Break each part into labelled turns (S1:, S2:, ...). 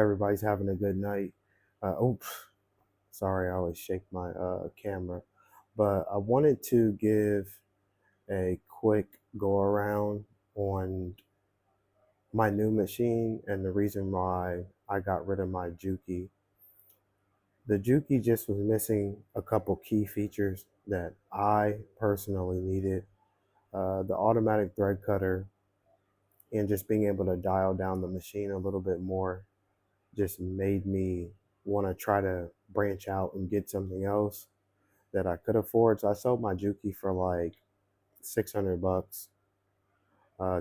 S1: everybody's having a good night. Oops, sorry, I always shake my camera. But I wanted to give a quick go around on my new machine and the reason why I got rid of my Juki. The Juki just was missing a couple key features that I personally needed. The automatic thread cutter and just being able to dial down the machine a little bit more just made me want to try to branch out and get something else that I could afford. So I sold my Juki for like 600 bucks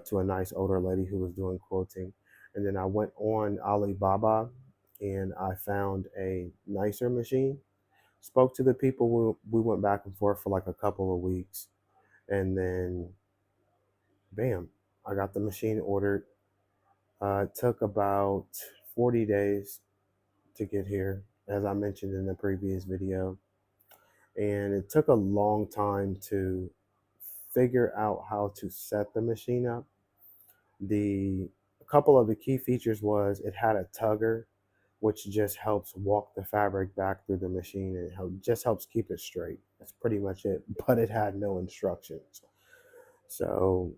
S1: to a nice older lady who was doing quilting. And then I went on Alibaba and I found a nicer machine. Spoke to the people. We went back and forth for like a couple of weeks. And then, bam, I got the machine ordered. It took about 40 days to get here, as I mentioned in the previous video. And it took a long time to figure out how to set the machine up. A couple of the key features was it had a tugger, which just helps walk the fabric back through the machine and just helps keep it straight. That's pretty much it, but it had no instructions. So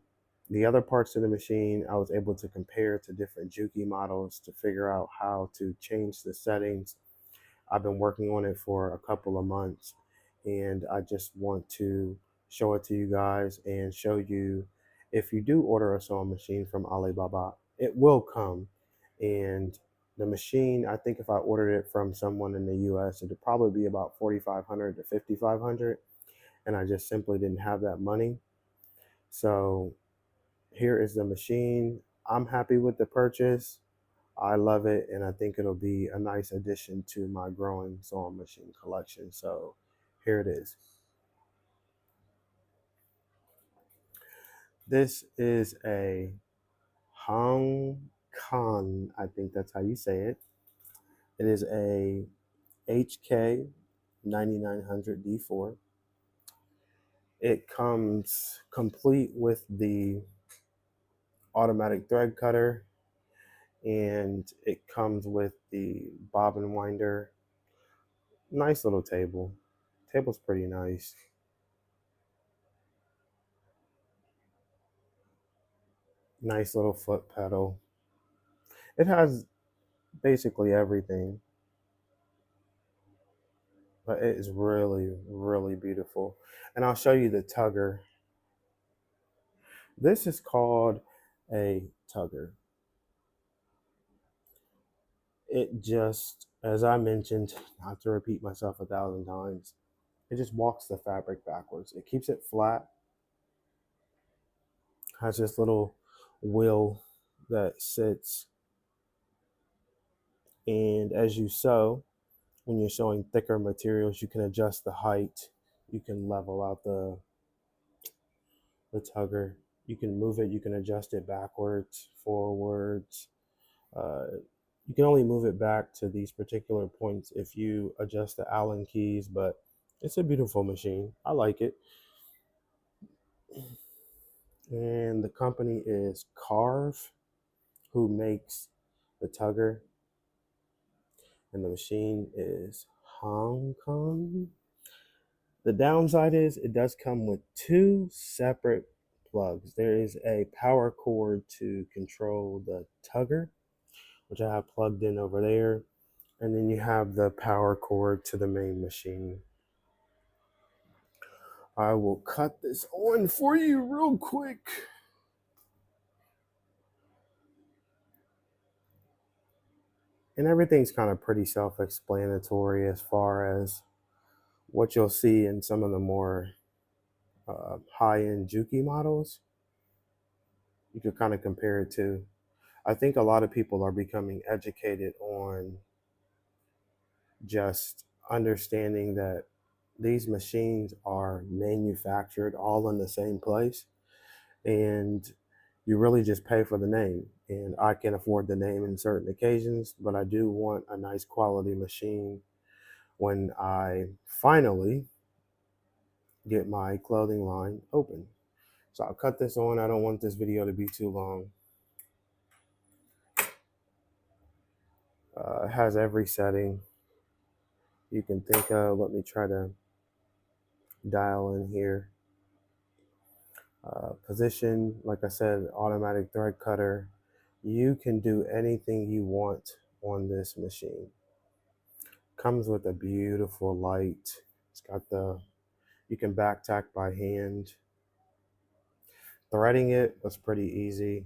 S1: the other parts of the machine, I was able to compare to different Juki models to figure out how to change the settings. I've been working on it for a couple of months and I just want to show it to you guys and show you if you do order a sewing machine from Alibaba, it will come. And the machine, I think if I ordered it from someone in the US, it'd probably be about 4,500 to 5,500, and I just simply didn't have that money. So here is the machine. I'm happy with the purchase. I love it, and I think it'll be a nice addition to my growing sewing machine collection. So here it is. This is a Honkon, I think that's how you say it. It is a HK 9900 D4. It comes complete with the automatic thread cutter, and it comes with the bobbin winder. Nice little table. Table's pretty nice. Nice little foot pedal. It has basically everything, but it is really, really beautiful. And I'll show you the tugger. This is called a tugger. It just, as I mentioned, not to repeat myself 1,000 times, it just walks the fabric backwards. It keeps it flat, has this little wheel that sits, and as you sew, when you're sewing thicker materials, you can adjust the height, you can level out the tugger, you can move it, you can adjust it backwards, forwards. Uh, you can only move it back to these particular points if you adjust the Allen keys, but it's a beautiful machine. I like it. And the company is Carve, who makes the tugger, and the machine is Honkon. The downside is it does come with two separate plugs. There is a power cord to control the tugger, which I have plugged in over there, and then you have the power cord to the main machine. I will cut this on for you real quick. And everything's kind of pretty self-explanatory as far as what you'll see in some of the more high-end Juki models. You could kind of compare it to. I think a lot of people are becoming educated on just understanding that these machines are manufactured all in the same place, and you really just pay for the name. And I can afford the name in certain occasions, but I do want a nice quality machine when I finally get my clothing line open. So I'll cut this on. I don't want this video to be too long. It has every setting you can think of. Let me try to dial in here. Position, like I said, automatic thread cutter. You can do anything you want on this machine. Comes with a beautiful light. It's got you can back tack by hand. Threading it was pretty easy.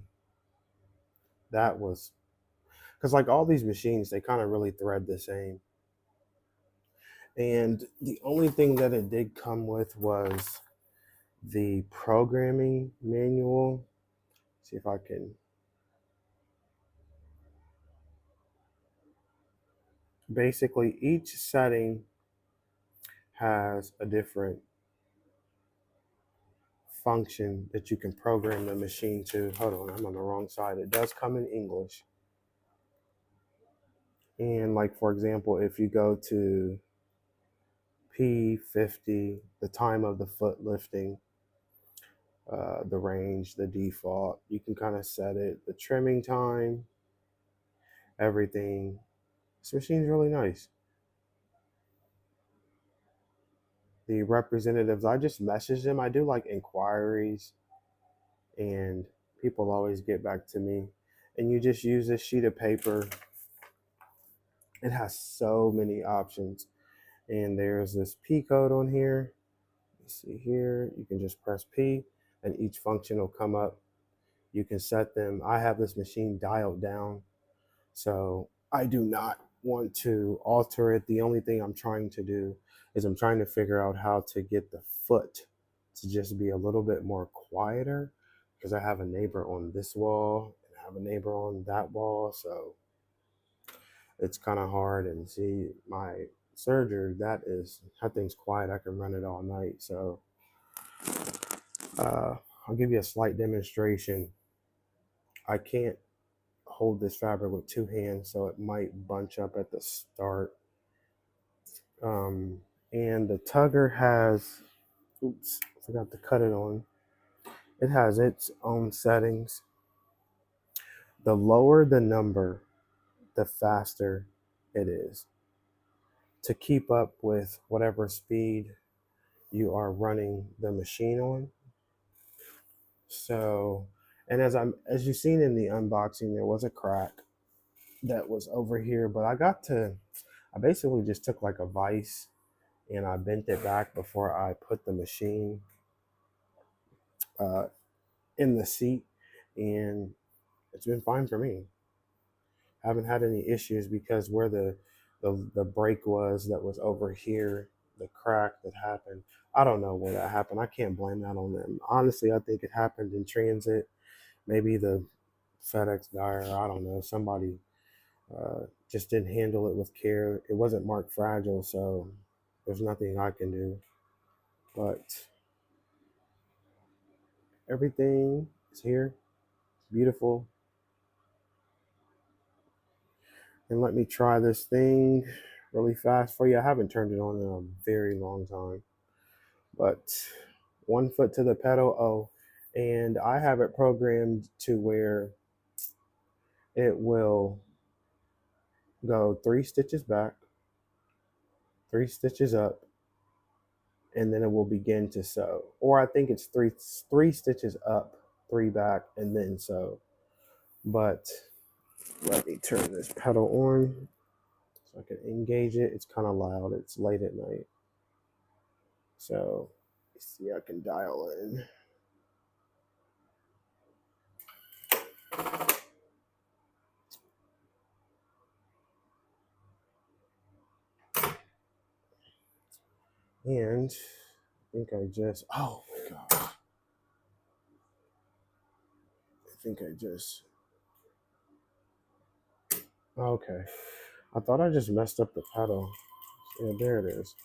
S1: That was, because like all these machines, they kind of really thread the same. And the only thing that it did come with was the programming manual. See if I can. Basically, each setting has a different function that you can program the machine to. Hold on, I'm on the wrong side. It does come in English. And like, for example, if you go to P50, the time of the foot lifting, the range, the default, you can kind of set it, the trimming time, everything. This machine's really nice. The representatives, I just message them. I do like inquiries, and people always get back to me. And you just use this sheet of paper. It has so many options. And there's this P code on here. You see here, you can just press P and each function will come up. You can set them. I have this machine dialed down, so I do not want to alter it. The only thing I'm trying to do is I'm trying to figure out how to get the foot to just be a little bit more quieter, because I have a neighbor on this wall and I have a neighbor on that wall, so it's kind of hard. And see, my surgery, that thing's quiet. I can run it all night. So I'll give you a slight demonstration. I can't hold this fabric with two hands, so it might bunch up at the start. And the tugger has, oops, I forgot to cut it on. It has its own settings. The lower the number, the faster it is, to keep up with whatever speed you are running the machine on. So, and as you've seen in the unboxing, there was a crack that was over here, but I basically just took like a vise and I bent it back before I put the machine uh, in the seat, and it's been fine for me. I haven't had any issues, because where the break was that was over here, the crack that happened, I don't know where that happened. I can't blame that on them. Honestly, I think it happened in transit. Maybe the FedEx guy, or I don't know, somebody just didn't handle it with care. It wasn't marked fragile, so there's nothing I can do. But everything is here. It's beautiful. And let me try this thing really fast for you. I haven't turned it on in a very long time. But one foot to the pedal. Oh, and I have it programmed to where it will go 3 stitches back, 3 stitches up, and then it will begin to sew. Or I think it's three stitches up, 3 back, and then sew. But let me turn this pedal on so I can engage it. It's kind of loud. It's late at night. So see, I can dial in. And I think I just, oh my gosh. I think I just, okay. I thought I just messed up the pedal. Yeah, there it is.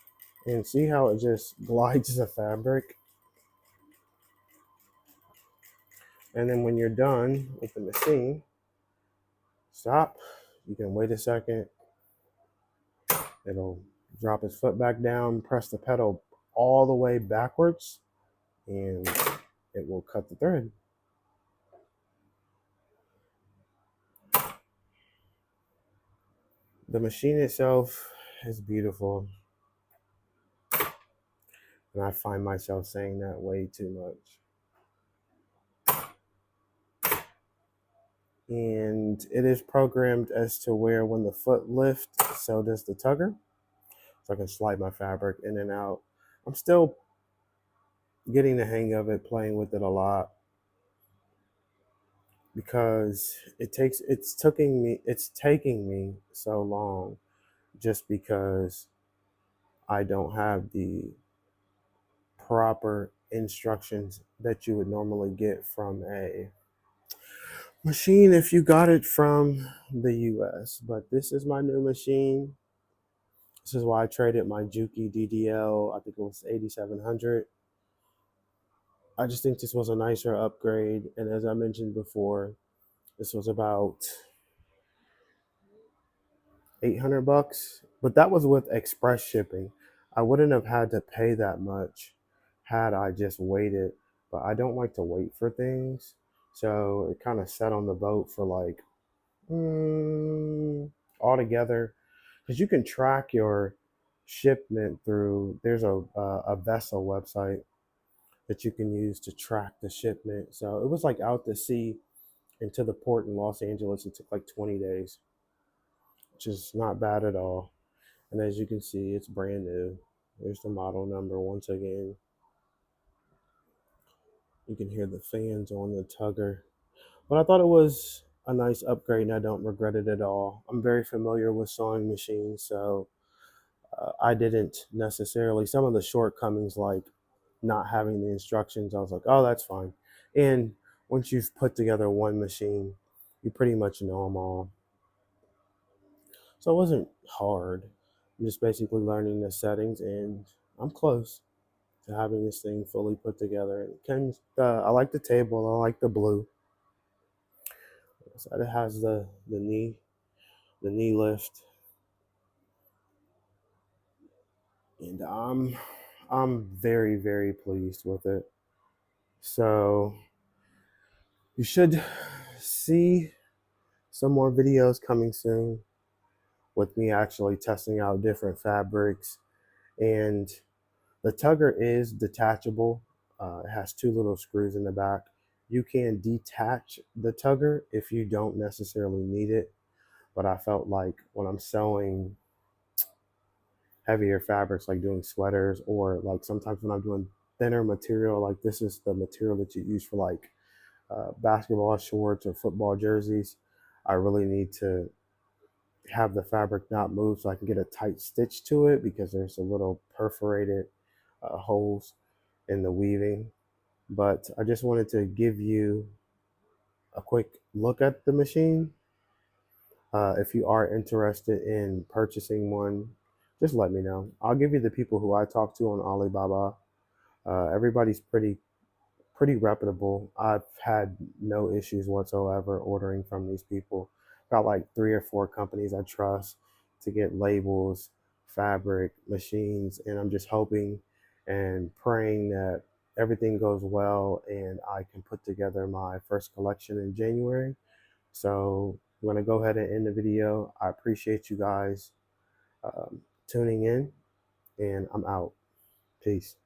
S1: And see how it just glides the fabric? And then when you're done with the machine, stop. You can wait a second. It'll drop his foot back down, press the pedal all the way backwards, and it will cut the thread. The machine itself is beautiful, and I find myself saying that way too much. And it is programmed as to where when the foot lifts, so does the tugger. So I can slide my fabric in and out. I'm still getting the hang of it, playing with it a lot because it's taking me so long just because I don't have the proper instructions that you would normally get from a machine if you got it from the US. But this is my new machine. This is why I traded my Juki DDL, I think it was 8700. I just think this was a nicer upgrade. And as I mentioned before, this was about $800, but that was with express shipping. I wouldn't have had to pay that much had I just waited, but I don't like to wait for things. So it kind of sat on the boat for like altogether, because you can track your shipment through. There's a vessel website that you can use to track the shipment. So it was like out to sea into the port in Los Angeles. It took like 20 days, which is not bad at all. And as you can see, it's brand new. There's the model number once again. You can hear the fans on the tugger. But I thought it was a nice upgrade and I don't regret it at all. I'm very familiar with sewing machines, so I didn't necessarily, some of the shortcomings like not having the instructions, I was like, oh, that's fine. And once you've put together one machine, you pretty much know them all. So it wasn't hard. I'm just basically learning the settings and I'm close to having this thing fully put together. I like the table. I like the blue. So it has the knee lift, and I'm very very pleased with it. So you should see some more videos coming soon with me actually testing out different fabrics. And the tugger is detachable. It has two little screws in the back. You can detach the tugger if you don't necessarily need it. But I felt like when I'm sewing heavier fabrics, like doing sweaters, or like sometimes when I'm doing thinner material, like this is the material that you use for like basketball shorts or football jerseys, I really need to have the fabric not move so I can get a tight stitch to it because there's a little perforated holes in the weaving. But I just wanted to give you a quick look at the machine. If you are interested in purchasing one, just let me know. I'll give you the people who I talk to on Alibaba. Everybody's pretty reputable. I've had no issues whatsoever ordering from these people. Got like 3 or 4 companies I trust to get labels, fabric, machines, and I'm just hoping and praying that everything goes well and I can put together my first collection in January. So I'm going to go ahead and end the video. I appreciate you guys tuning in, and I'm out. Peace.